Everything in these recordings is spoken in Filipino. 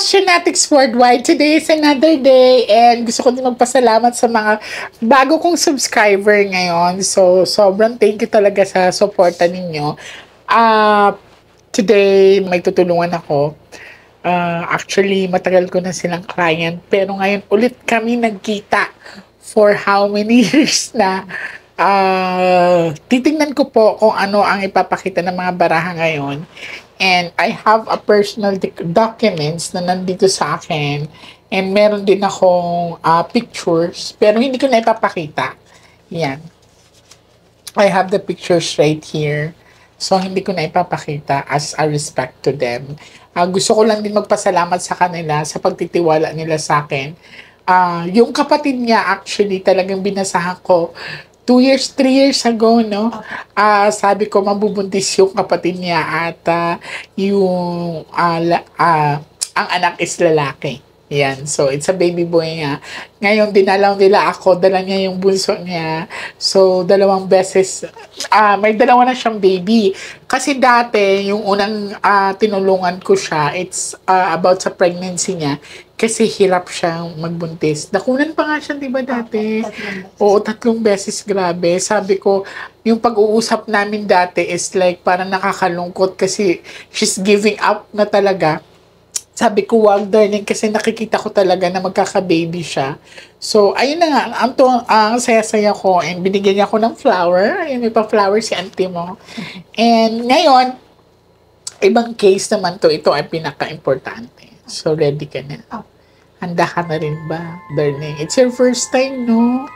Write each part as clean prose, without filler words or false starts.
Astromatics Worldwide. Today is another day and gusto ko din magpasalamat sa mga bago kong subscriber ngayon. So, sobrang thank you talaga sa suporta ninyo. Today, may tutulungan ako. Actually, matagal ko na silang client pero ngayon ulit kami nagkita for how many years na. Titingnan ko po kung ano ang ipapakita ng mga baraha ngayon. And I have a personal documents na nandito sa akin. And meron din akong pictures. Pero hindi ko na ipapakita. Yan. I have the pictures right here. So, hindi ko na ipapakita as a respect to them. Gusto ko lang din magpasalamat sa kanila sa pagtitiwala nila sa akin. Yung kapatid niya actually talagang binasahan ko 3 years ago, no? Sabi ko, mabubuntis yung kapatid niya at ang anak is lalaki. Yan. So, it's a baby boy niya. Ngayon, dinalaw nila ako. Dala niya yung bunso niya. So, 2 beses. May 2 na siyang baby. Kasi dati, yung unang tinulungan ko siya, it's about sa pregnancy niya. Kasi hirap siyang magbuntis. Nakunan pa nga siya, di ba dati? Oo, 3 beses. Grabe. Sabi ko, yung pag-uusap namin dati is like parang nakakalungkot kasi she's giving up na talaga. Sabi ko, wag darling, kasi nakikita ko talaga na magkaka-baby siya. So, ayun na nga, ang saya-saya ko, and binigyan niya ako ng flower. Ayun, may pa-flower si auntie mo. And ngayon, ibang case naman to, ito ay pinaka-importante. So, ready ka na? Handa ka na rin ba, darling? It's your first time, no?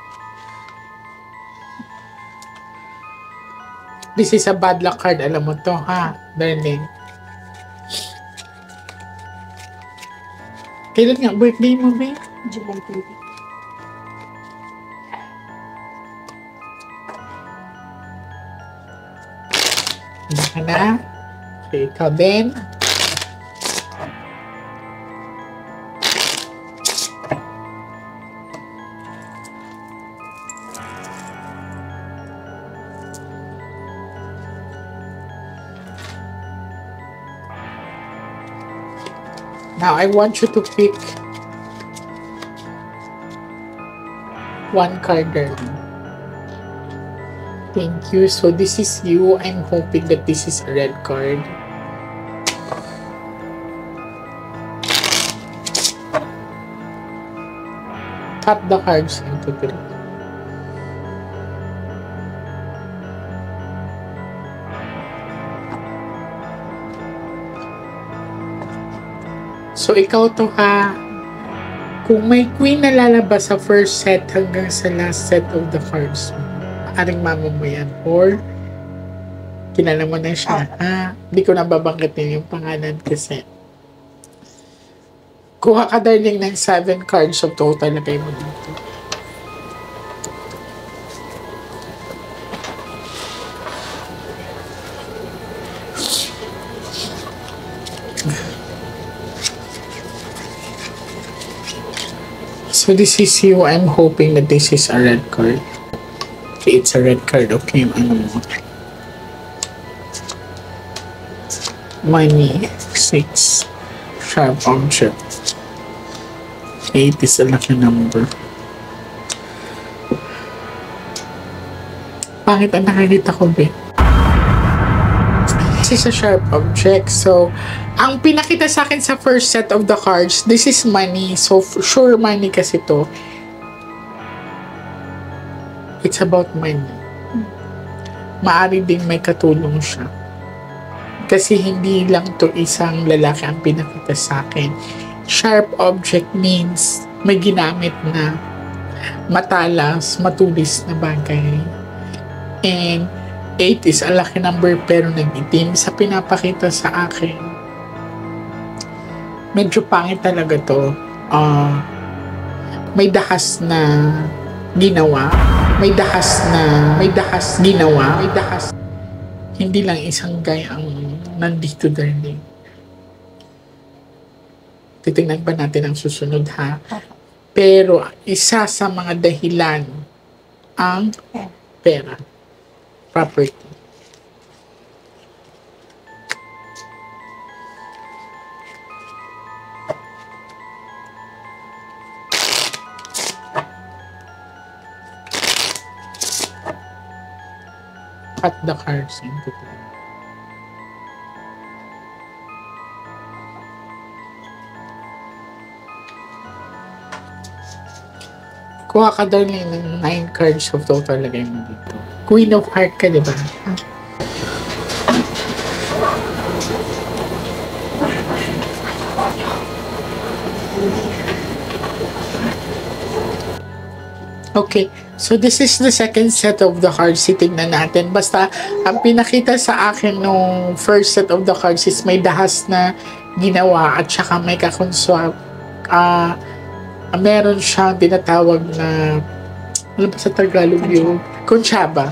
This is a bad luck card, alam mo to, ha, darling? Kailan nga birthday mo, babe? July 30. Handa ka na? Okay, ikaw din. Now, I want you to pick 1 card, darling. Thank you. So, this is you. I'm hoping that this is a red card. Cut the cards into 3. So, ikaw to, ha. Kung may queen na lalabas sa first set hanggang sa last set of the cards mo, maaring mama mo yan. Or, kilala mo na siya, ha. Hindi ko na babanggitin yung pangalan kasi. Kuha ka, darling, ng 7 cards of total na kayo mo dito. So, this is you. I'm hoping that this is a red card. Okay, it's a red card. Okay, ano mo? Money. 6. Sharp object. 8 is a lucky number. Pangit ang nakikita ko, be. This is a sharp object. So, ang pinakita sa akin sa first set of the cards, this is money. So, sure money kasi to. It's about money. Maari ding may katulong siya. Kasi hindi lang to isang lalaki ang pinakita sa akin. Sharp object means may ginamit na matalas, matulis na bagay. And 8 is a lucky number pero nag-itim sa pinapakita sa akin. Medyo pangit talaga to. May dahas na ginawa. May dahas ginawa. Hindi lang isang guy ang nandito, darling. Titingnan pa natin ang susunod, ha? Pero isa sa mga dahilan ang pera. Property. cut the cards into two. Kuha ka daw ng 9 cards of total, lagay mo dito. Queen of Heart ka, di ba? Okay, so this is the second set of the cards. Titignan natin. Basta, ang pinakita sa akin nung first set of the cards is may dahas na ginawa at saka may kakonswap. Meron siyang tinatawag na, ano ba sa Tagalog yun? Konsyaba.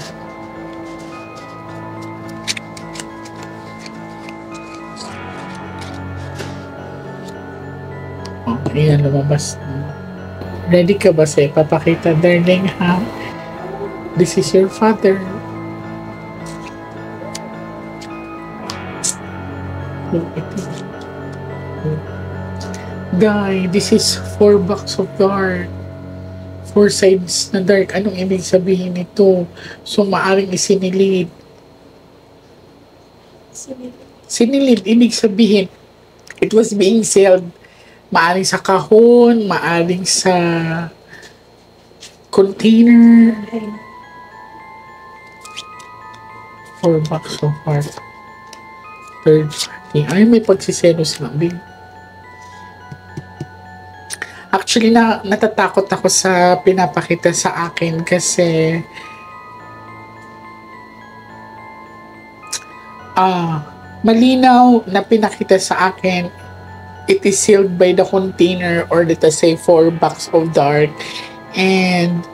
Okay, yan, lumabas na. Ready ka ba sa'yo? Papakita, darling, ha? This is your father. Guy, this is 4 box of dark. 4 sides na dark. Anong ibig sabihin nito? So, maaring isinilid. Sinilid, ibig sabihin, it was being sealed. Maaring sa kahon, maaring sa container. 4 box of dark. Third party. Ay, may pagsiselos lang, babe. Actually, natatakot ako sa pinapakita sa akin kasi malinaw na pinakita sa akin, it is sealed by the container, or let us say 4 box of dark, and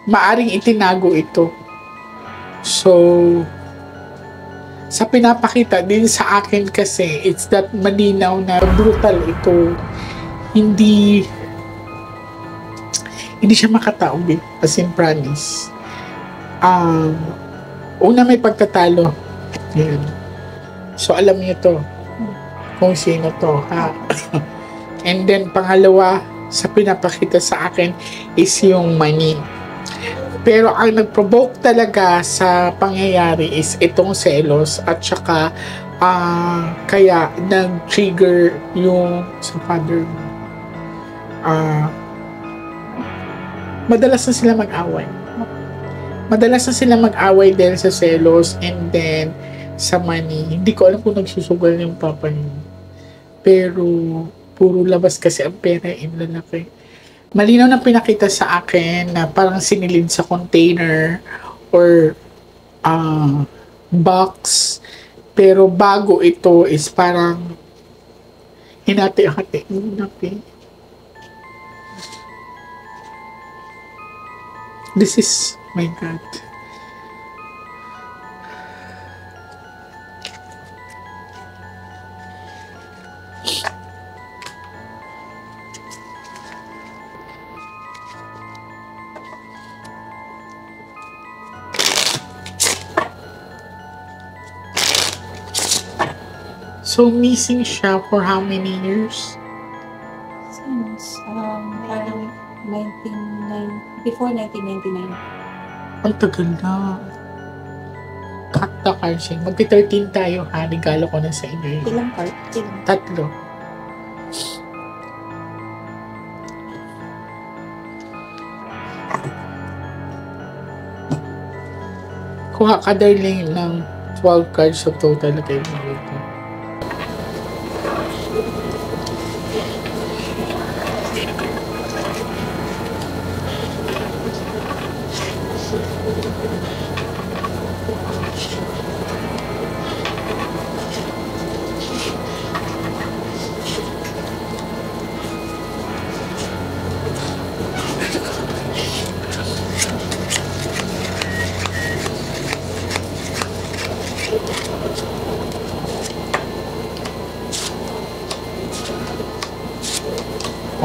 maaring itinago ito. So, sa pinapakita din sa akin kasi, it's that malinaw na brutal ito. Hindi siya makataob, as in promise. Una, may pagtatalo. Yan. So, alam niyo to kung sino to, ha? And then, pangalawa, sa pinapakita sa akin is yung money. Pero ang nag-provoke talaga sa pangyayari is itong selos at saka kaya nag-trigger yung sa father mo. Madalas na sila mag-away. Madalas na sila mag-away dahil sa selos and then sa money. Hindi ko alam kung nagsusugal yung papa niyo. Pero puro labas kasi ang pera in lalaki. Malinaw na pinakita sa akin na parang sinilid sa container or box. Pero bago ito is parang hinati-hati. This is, my God. So, missing siya for how many years? Since parang before 1999. Ang tagal na. Cut the cards. Magti-13 tayo, ha? Regalo ko na sa inyo. Ilang card? Ilang? 3. Kuha ka, darling, ng 12 cards of total na kayo dito.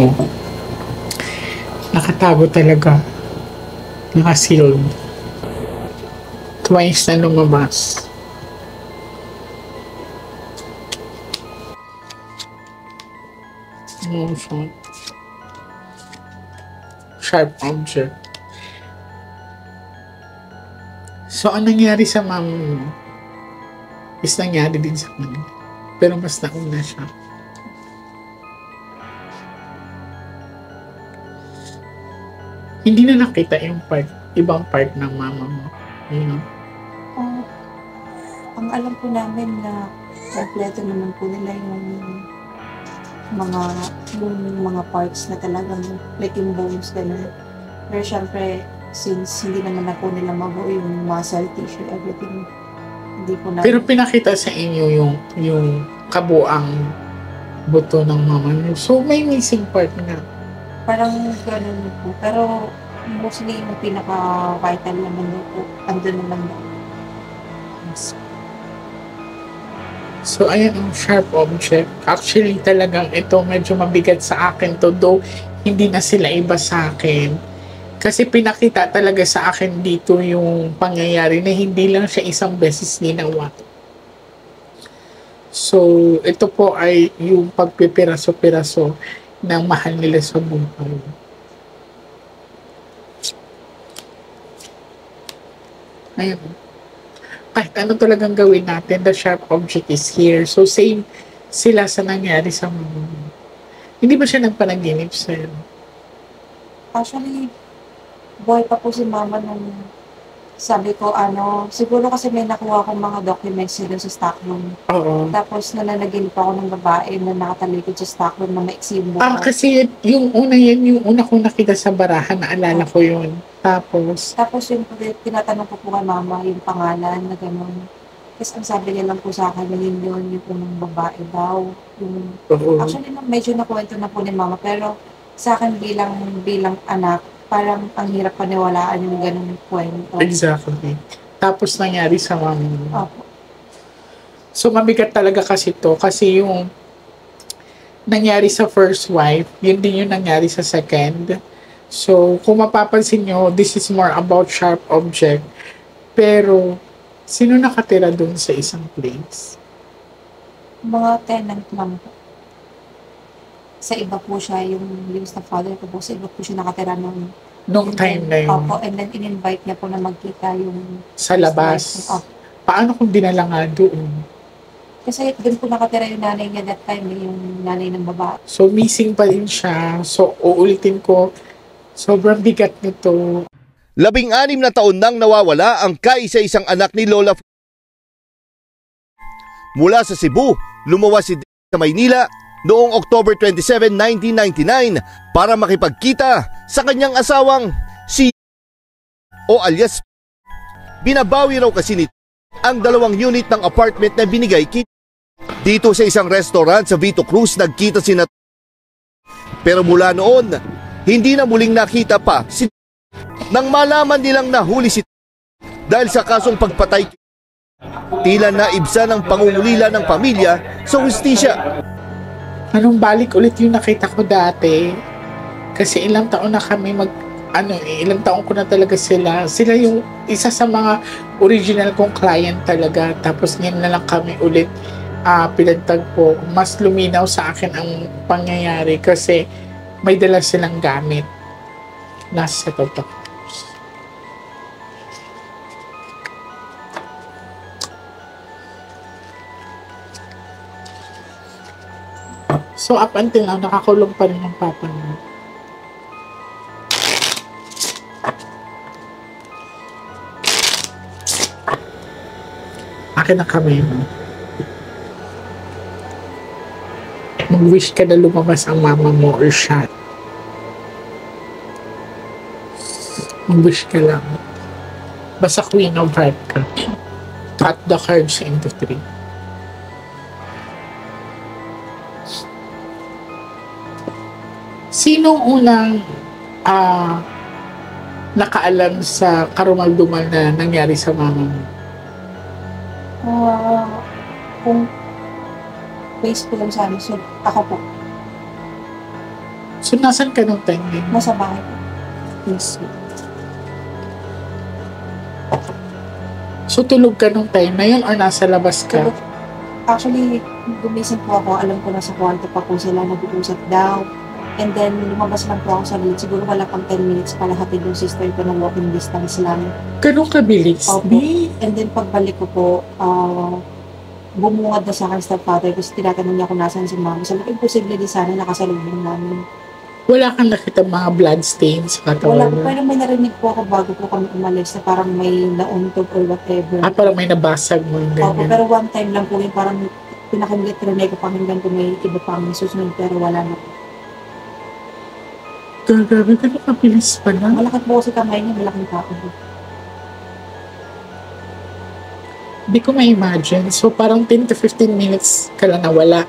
Oh. Nakatago talaga. Naka-sealed. Twice na lumabas. Motion. Sharp object. So, ang nangyari sa mama mo is nangyari din sa kanila. Pero mas nauna siya. Hindi na nakita yung ibang part ng mama mo. You know? Ang alam po namin na kompleto naman po nila yung mga parts na talagang like yung bones, gano'n. Pero syempre, since hindi naman na po nila mabuo yung muscle, tissue, everything, hindi po na. Pero pinakita sa inyo yung kabuang buto ng mama niyo. So, may missing part na. Parang gano'n po. Pero mostly yung pinaka-vital naman po, andun naman po. So, ayan ang sharp object. Actually, talagang ito medyo mabigat sa akin to, though hindi na sila iba sa akin. Kasi pinakita talaga sa akin dito yung pangyayari na hindi lang siya isang beses ginawa. So, ito po ay yung pagpipiraso-piraso ng mahal nila sa buhay. Ayan. Kahit ano talagang gawin natin, the sharp object is here. So, same sila sa nangyari sa mama. Hindi ba siya nagpanaginip sa'yo? Actually, buhay pa po si mama nung sabi ko, siguro kasi may nakuha akong mga documents doon sa stock room. Oo. Tapos nananaginip ako ng babae na nakatalikod sa stock room na maiksi yung buka. Kasi yung una kong nakita sa barahan, naalala ko yun. Tapos yung tinatanong ko po kay mama yung pangalan na gano'n. Kasi ang sabi niya lang po sa akin, yung unang babae daw. Actually, medyo nakuwento na po ni mama, pero sa akin bilang anak, parang ang hirap paniwalaan yung ganung kwento. Exactly. Tapos nangyari sa mama mo. Opo. So mabigat talaga kasi to. Kasi yung nangyari sa first wife, yun din yung nangyari sa second. So kung mapapansin nyo, this is more about sharp object. Pero sino nakatira dun sa isang place? Mga tenant lang po. Sa iba po siya, yung stepfather ko po, sa iba po siya nakatira nung time na yun. Opo, and then in-invite niya po na magkita yung sa labas. Paano kung dinala nga doon? Kasi doon po nakatira yung nanay niya that time, yung nanay ng babae. So missing pa rin siya. So uulitin ko, sobrang bigat nito. 16 na taon nang nawawala ang kaisa-isang anak ni Lola. Mula sa Cebu, lumawas si sa Maynila noong October 27, 1999 para makipagkita sa kanyang asawang si o alias binabawi raw kasi ni ang 2 unit ng apartment na binigay dito sa isang restaurant sa Vito Cruz. Nagkita sina pero mula noon hindi na muling nakita pa si nang malaman nilang nahuli si dahil sa kasong pagpatay. Tila naibsa ng pangungulila ng pamilya sa hustisya. Anong balik ulit yung nakita ko dati? Kasi ilang taon na kami ilang taon ko na talaga sila. Sila yung isa sa mga original kong client talaga. Tapos ngayon na lang kami ulit pinagtagpo. Mas luminaw sa akin ang pangyayari kasi may dala silang gamit. Nasa setup. So up until now, nakakulong pa rin ang papa mo. Akin na kamay mo. Mag-wish ka na lumabas ang mama mo or siya. Mag-wish ka lang. Basta Queen of Hearts ka. Cut the cards into 3. Sinong unang nakaalam sa karumaldumal na nangyari sa mama mo? Kung face ko lang sa amin, so ako po. So, nasan ka nung time din? Nasa bahay po. Yes. So, tulog ka nung time na yun or nasa labas ka? Actually, gumising po ako, alam ko na sa kwarto pa po sila nag-uusap daw. And then, lumabas lang po ako sa gate. Siguro wala pang 10 minutes para hatid yung sister ko ng walking distance lang. Ganun kabilis? Opo. And then, pagbalik ko po, bumungad na sa akin stepfather kasi tinatanong niya kung nasan si mama. Sabi ko, imposible di sana nakasalubong namin. Wala kang nakita mga blood stains sa Wala katawan? po, pero may narinig po ako bago po kami umalis na parang may nauntog or whatever. Parang may nabasag mo yung Opo, ganyan. pero one time lang po yung parang pinakinggan ko pakinggan ko may iba pang susunod pero wala na po. Grabe, ganun kabilis pala. Malaki po kasi kamay niya, malaking tao po. Hindi ko ma-imagine. So, parang 10 to 15 minutes ka lang nawala.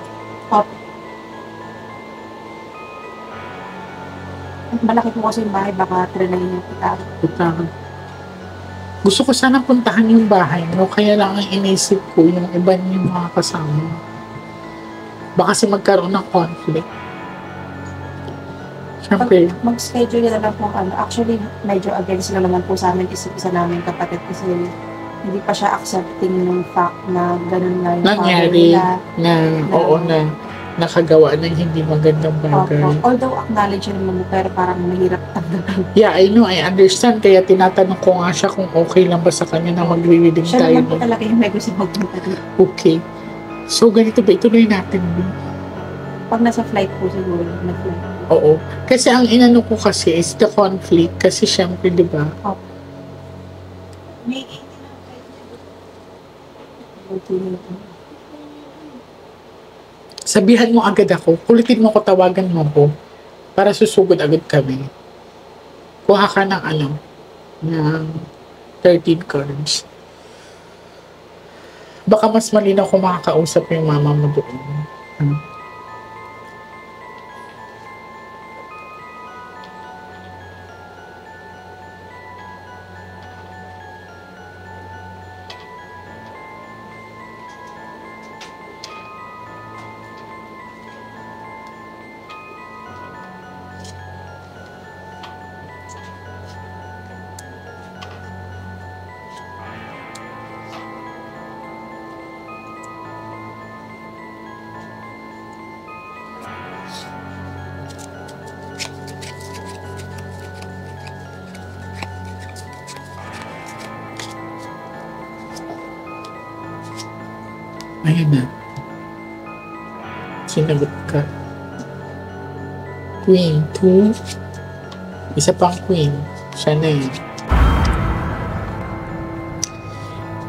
Opo. Malaki po kasi yung bahay, baka trinayin niya kita. Putang. Gusto ko sana puntahan yung bahay mo, kaya lang ang inisip ko yung iba yung mga kasama. Baka kasi magkaroon ng conflict. Siyempre, Mag-schedule na lang po Actually, medyo against na naman po sa amin isa namin kapatid kasi hindi pa siya accepting ng fact na ganun na yung nangyari nila. oo na nakagawa ng hindi magandang bagay. Although acknowledge naman mo, pero parang mahirap tanggapin. Yeah, I know, I understand. Kaya tinatanong ko nga siya kung okay lang ba sa kanya na magre-reading Siya tayo. naman po talaga yung may gusto magpunta dito. Okay. So, ganito ba? Ituloy natin. Pag nasa flight po siguro, nag-flight. Oo. Kasi ang inano ko kasi is the conflict. Kasi syempre, di ba? May Sabihan mo agad ako. Kulitin mo ko, tawagan mo ko. Para susugod agad kami. Kuha ka ng ng 13 cards. Baka mas malinaw kung makakausap yung mama mo doon. Ayan na. Sinagot ka. Queen 2. Isa pang queen. Siya na yun.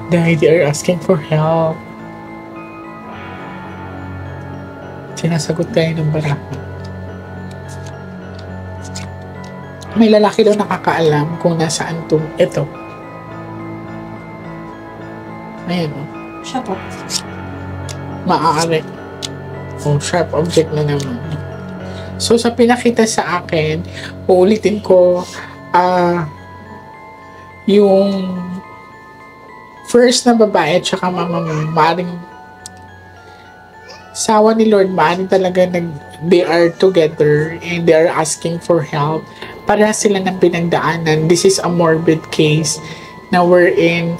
They are asking for help. Sinasagot kayo ng baraha. May lalaki daw nakakaalam kung nasaan itong ito. Ayan o. Siya po. Maaari. O, sharp object na naman. So, sa pinakita sa akin, uulitin ko, yung first na babae at saka mama mo, maaring sawa ni Lord, maaring talaga they are together and they are asking for help. Para sila ng pinagdaanan. This is a morbid case na wherein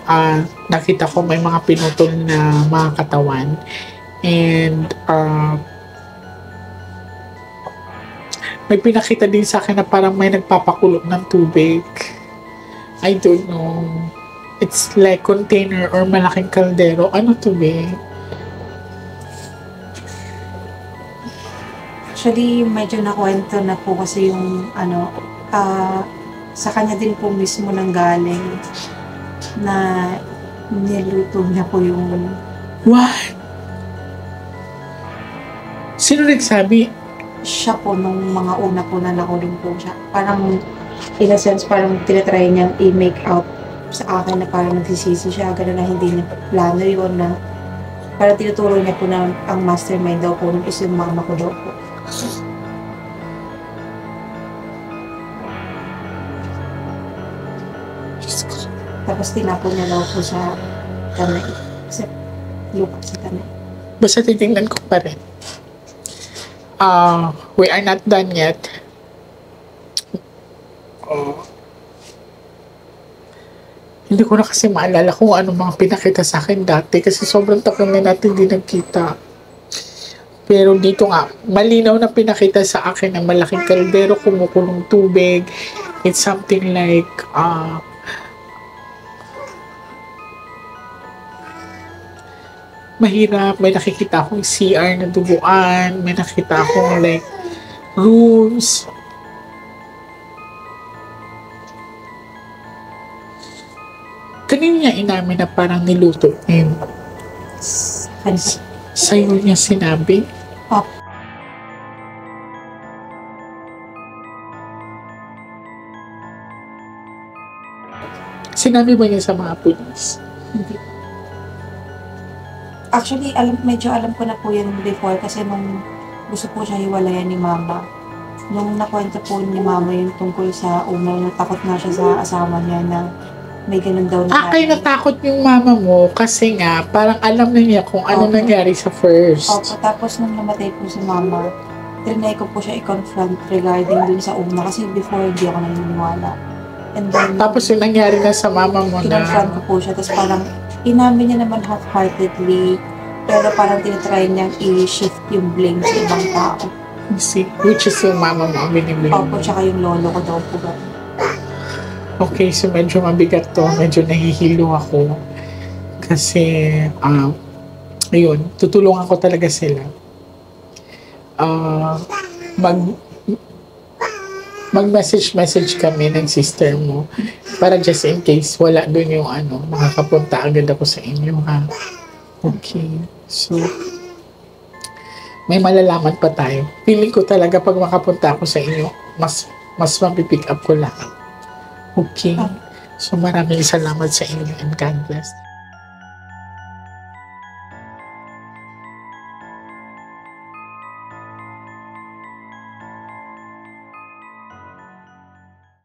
nakita ko may mga pinutol na mga katawan. And may pinakita din sa akin na parang may nagpapakulot ng tubig. I don't know. It's like container or malaking kaldero. Ano to be? Actually, medyo nakwento na po kasi yung sa kanya din po mismo nang galing na niluto niya po yung... What? Sino nagsabi? Siya po nung mga una po na nakulong po siya. Parang, in a sense, parang tinatry niyang i-make out sa akin na parang nagsisisi siya, gano'n na hindi niya plano yun na parang tinuturo niya po na ang mastermind daw po nung is yung mama ko daw po. Tapos tinapon niya daw po sa tanay. Sa lupa sa tanay. Basta titingnan ko pa rin. We are not done yet. Hindi ko na kasi maalala kung ano mga pinakita sa akin dati kasi sobrang tagal na natin hindi nagkita. Pero dito nga, malinaw na pinakita sa akin na malaking kaldero, kumukulong tubig. It's something like, mahirap. May nakikita akong CR na duguan. May nakita akong like, rooms. Kanina niya inamin na parang niluto niya. Sa'yo niya sinabi? Opo. Sinabi ba niya sa mga pulis? Hindi. Actually, medyo alam ko na po yan before kasi nung gusto po siya hiwalayan ni mama. Nung nakwento po ni mama yung tungkol sa una, natakot na siya sa asawa niya na may ganun daw na Kaya natakot yung mama mo kasi nga parang alam na niya kung ano Opo. nangyari sa first. Opo, tapos nung namatay po si mama, trinay ko po siya i-confront regarding dun sa una kasi before hindi ako naniniwala. And then, Tapos yung nangyari na sa mama mo na kinonfront ko po siya, tapos parang inamin niya naman half-heartedly, pero parang tinatry niyang i-shift yung blame sa ibang tao. which is yung mama mo ang biniblame Opo, mo. tsaka yung lolo ko daw po. Okay, so medyo mabigat to. Medyo nahihilo ako. Kasi, ayun, tutulungan ko talaga sila. Mag-message kami ng sister mo para just in case wala dun yung makakapunta agad ako sa inyo, ha? Okay. So, may malalaman pa tayo. Feeling ko talaga pag makapunta ako sa inyo, mas mapipick up ko lahat. Okay. So maraming salamat sa inyo and God bless.